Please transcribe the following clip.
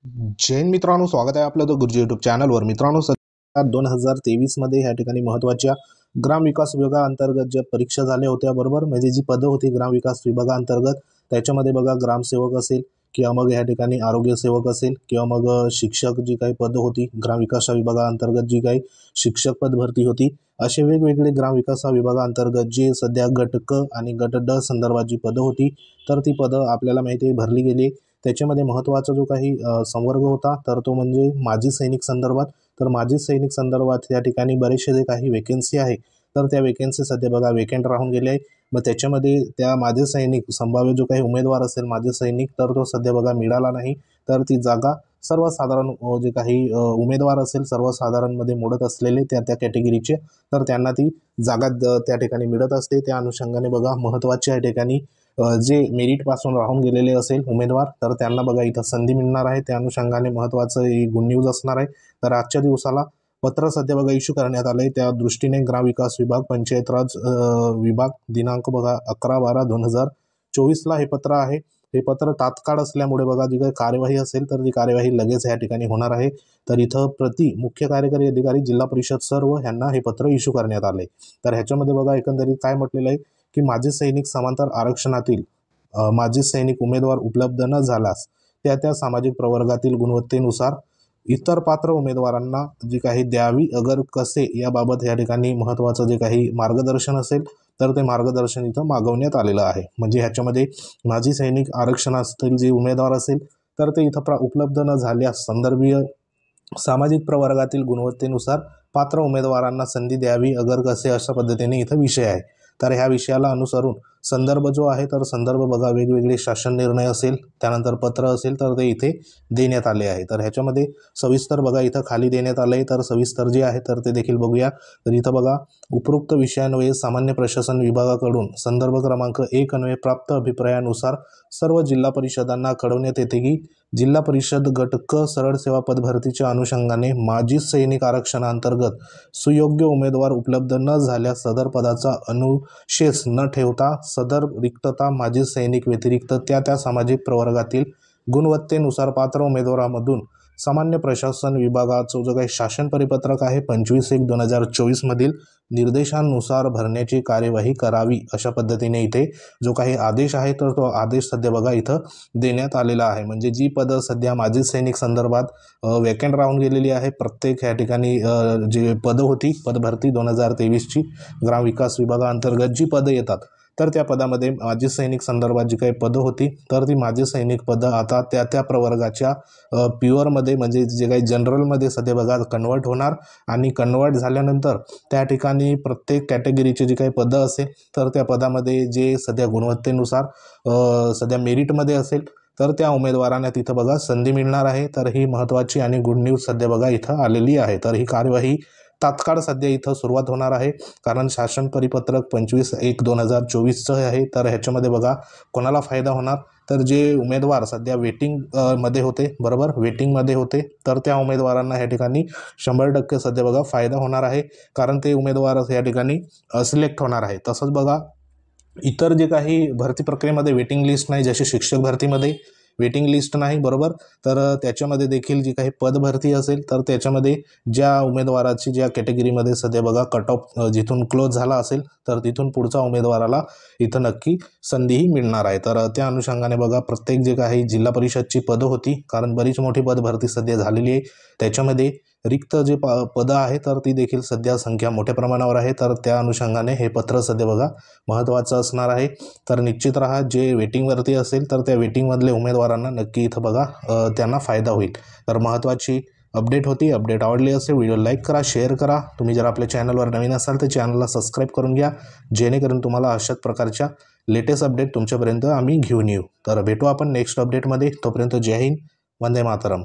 जैन मित्रांनो, स्वागत आहे आपलं द गुरुजी यूट्यूब चॅनलवर। मित्रांनो, सध्या 2023 मध्ये या ठिकाणी महत्त्वाच्या ग्रामविकास विभागाअंतर्गत ज्या परीक्षा झाल्या होत्या, बरोबर, म्हणजे जी पदं होती ग्रामविकास विभागाअंतर्गत, त्याच्यामध्ये बघा ग्रामसेवक असेल किंवा मग या ठिकाणी आरोग्य सेवक असेल किंवा मग शिक्षक जी काही पदं होती ग्रामविकास विभागाअंतर्गत, जी काही शिक्षक पद भरती होती, असे वेगवेगळे ग्रामविकास विभागाअंतर्गत जे सध्या गट क आणि गट ड संदर्भात जी पदं होती, तर ती पदं आपल्याला माहिती आहे भरली गेली। त्याच्यामध्ये महत्त्वाचा जो काही संवर्ग होता तर तो म्हणजे माजी सैनिक संदर्भात। तर माजी सैनिक संदर्भात या ठिकाणी बरेचसे जे काही वेकेन्सी आहे, तर त्या वेकेन्सी सध्या बघा वेकेंट राहून गेले आहे। मग त्याच्यामध्ये त्या माजी सैनिक संभाव्य जो काही उमेदवार असेल माजी सैनिक, तर तो सध्या बघा मिळाला नाही। तर ती जागा सर्वसाधारण जे काही उमेदवार असेल सर्वसाधारणमध्ये मोडत असलेले त्या त्या कॅटेगरीचे, तर त्यांना ती जागा त्या ठिकाणी मिळत असते। त्या अनुषंगाने बघा महत्त्वाच्या या ठिकाणी जे मेरिटपासून राहून गेलेले असेल उमेदवार, तर त्यांना बघा इथं संधी मिळणार आहे। त्या अनुषंगाने महत्त्वाचं ही गुड न्यूज असणार आहे। तर आजच्या दिवसाला पत्र सध्या बघा इश्यू करण्यात आलं आहे। त्या दृष्टीने ग्रामविकास विभाग पंचायत राज विभाग दिनांक बघा 11/12/2024 हे पत्र आहे। हे पत्र तात्काळ असल्यामुळे बघा जी काही कार्यवाही असेल तर ती कार्यवाही लगेच या ठिकाणी होणार आहे। तर इथं प्रति मुख्य कार्यकारी अधिकारी जिल्हा परिषद सर्व यांना हे पत्र इश्यू करण्यात आले। तर ह्याच्यामध्ये बघा एकंदरीत काय म्हटलेलं आहे की माजी सैनिक समांतर आरक्षणातील माजी सैनिक उमेदवार उपलब्ध न झाल्यास त्या त्या सामाजिक प्रवर्गातील गुणवत्तेनुसार इतर पात्र उमेदवारांना जी काही द्यावी अगर कसे याबाबत या ठिकाणी महत्त्वाचं जे काही मार्गदर्शन असेल तर ते मार्गदर्शन इथं मागवण्यात आलेलं आहे। म्हणजे ह्याच्यामध्ये माजी सैनिक आरक्षणातील जे उमेदवार असेल तर ते इथं उपलब्ध न झाल्यास संदर्भीय सामाजिक प्रवर्गातील गुणवत्तेनुसार पात्र उमेदवारांना संधी द्यावी अगर कसे अशा पद्धतीने इथं विषय आहे। तर ह्या विषयाला अनुसरून संदर्भ जो आहे तर संदर्भ बघा वेगवेगळे शासन निर्णय असेल त्यानंतर पत्र असेल तर ते इथे देण्यात आले आहे। तर ह्याच्यामध्ये सविस्तर बघा इथं खाली देण्यात आले आहे, तर सविस्तर जे आहे तर ते देखील बघूया। तर इथं बघा उपरोक्त विषयान्वये सामान्य प्रशासन विभागाकडून संदर्भ क्रमांक 1 अन्वये प्राप्त अभिप्रायानुसार सर्व जिल्हा परिषदांना कळवण्यात येते की जिल्हा परिषद गट क सरळ सेवा पद भरतीच्या अनुषंगाने माजी सैनिक आरक्षणाअंतर्गत सुयोग्य उमेदवार उपलब्ध न झाल्यास सदर पदाचा अनुशेष न ठेवता सदर रिक्तता माजी सैनिक व्यतिरिक्त त्या त्या सामाजिक प्रवर्गातील गुणवत्तेनुसार पात्र उमेदवारामधून सामान्य प्रशासन विभागाचं जो काही शासन परिपत्रक आहे 25/1/2024 मधील निर्देशानुसार भरण्याची कार्यवाही करावी अशा पद्धतीने इथे जो काही आदेश आहे तर तो आदेश सध्या बघा इथं देण्यात आलेला आहे। म्हणजे जी पदं सध्या माजी सैनिक संदर्भात वेकेंट राहून गेलेली आहे, प्रत्येक ह्या ठिकाणी जी पदं होती पदभरती 2023ची ग्रामविकास विभागाअंतर्गत जी पदं येतात तर त्या पदामध्ये माजी सैनिक संदर्भात जी काही पदं होती तर ती माजी सैनिक पदं आता त्या त्या प्रवर्गाच्या प्युअरमध्ये म्हणजे जे काही जनरलमध्ये सध्या बघा कन्वर्ट होणार आणि कन्वर्ट झाल्यानंतर त्या ठिकाणी प्रत्येक कॅटेगरीचे जी काही पदं असेल तर त्या पदामध्ये जे सध्या गुणवत्तेनुसार सध्या मेरिटमध्ये असेल तर त्या उमेदवारांना तिथं बघा संधी मिळणार आहे। तर ही महत्त्वाची आणि गुड न्यूज सध्या बघा इथं आलेली आहे। तर ही कार्यवाही तात्काळ सध्या इथं सुरुवात होणार आहे, कारण शासन परिपत्रक 25/1/2024 आहे। तर ह्याच्यामध्ये बघा कोणाला फायदा होणार तर जे उमेदवार सध्या वेटिंग मध्ये होते, बरोबर, वेटिंगमध्ये होते, तर त्या उमेदवारांना ह्या ठिकाणी 100% सध्या बघा फायदा होणार आहे, कारण ते उमेदवार या ठिकाणी सिलेक्ट होणार आहे। तसंच बघा इतर जे काही भरती प्रक्रियेमध्ये वेटिंग लिस्ट नाही, जसे शिक्षक भरतीमध्ये वेटिंग लिस्ट नाही, बरोबर, तर त्याच्यामध्ये देखील जी काही पद भरती असेल तर त्याच्यामध्ये ज्या उमेदवाराची ज्या कॅटेगरीमध्ये सध्या बघा कट ऑफ जिथून क्लोज झाला असेल तर तिथून पुढचा उमेदवाराला इथं नक्की संधीही मिळणार आहे। तर त्या अनुषंगाने बघा प्रत्येक जे काही जिल्हा परिषदची पदं होती, कारण बरीच मोठी पद भरती सध्या झालेली आहे, त्याच्यामध्ये रिक्त जे पदं आहे तर ती देखील सध्या संख्या मोठ्या प्रमाणावर आहे। तर त्या अनुषंगाने हे पत्र सध्या बघा महत्त्वाचं असणार आहे। तर निश्चित राहा जे वेटिंगवरती असेल तर त्या वेटिंगमधले उमेदवारांना नक्की इथं बघा त्यांना फायदा होईल। तर महत्त्वाची अपडेट होती। अपडेट आवडली असेल व्हिडिओ लाईक करा, शेअर करा। तुम्ही जर आपल्या चॅनलवर नवीन असाल तर चॅनलला सबस्क्राईब करून घ्या, जेणेकरून तुम्हाला अशाच प्रकारच्या लेटेस्ट अपडेट तुमच्यापर्यंत आम्ही घेऊन येऊ। तर भेटू आपण नेक्स्ट अपडेटमध्ये, तोपर्यंत जय हिंद, वंदे मातरम।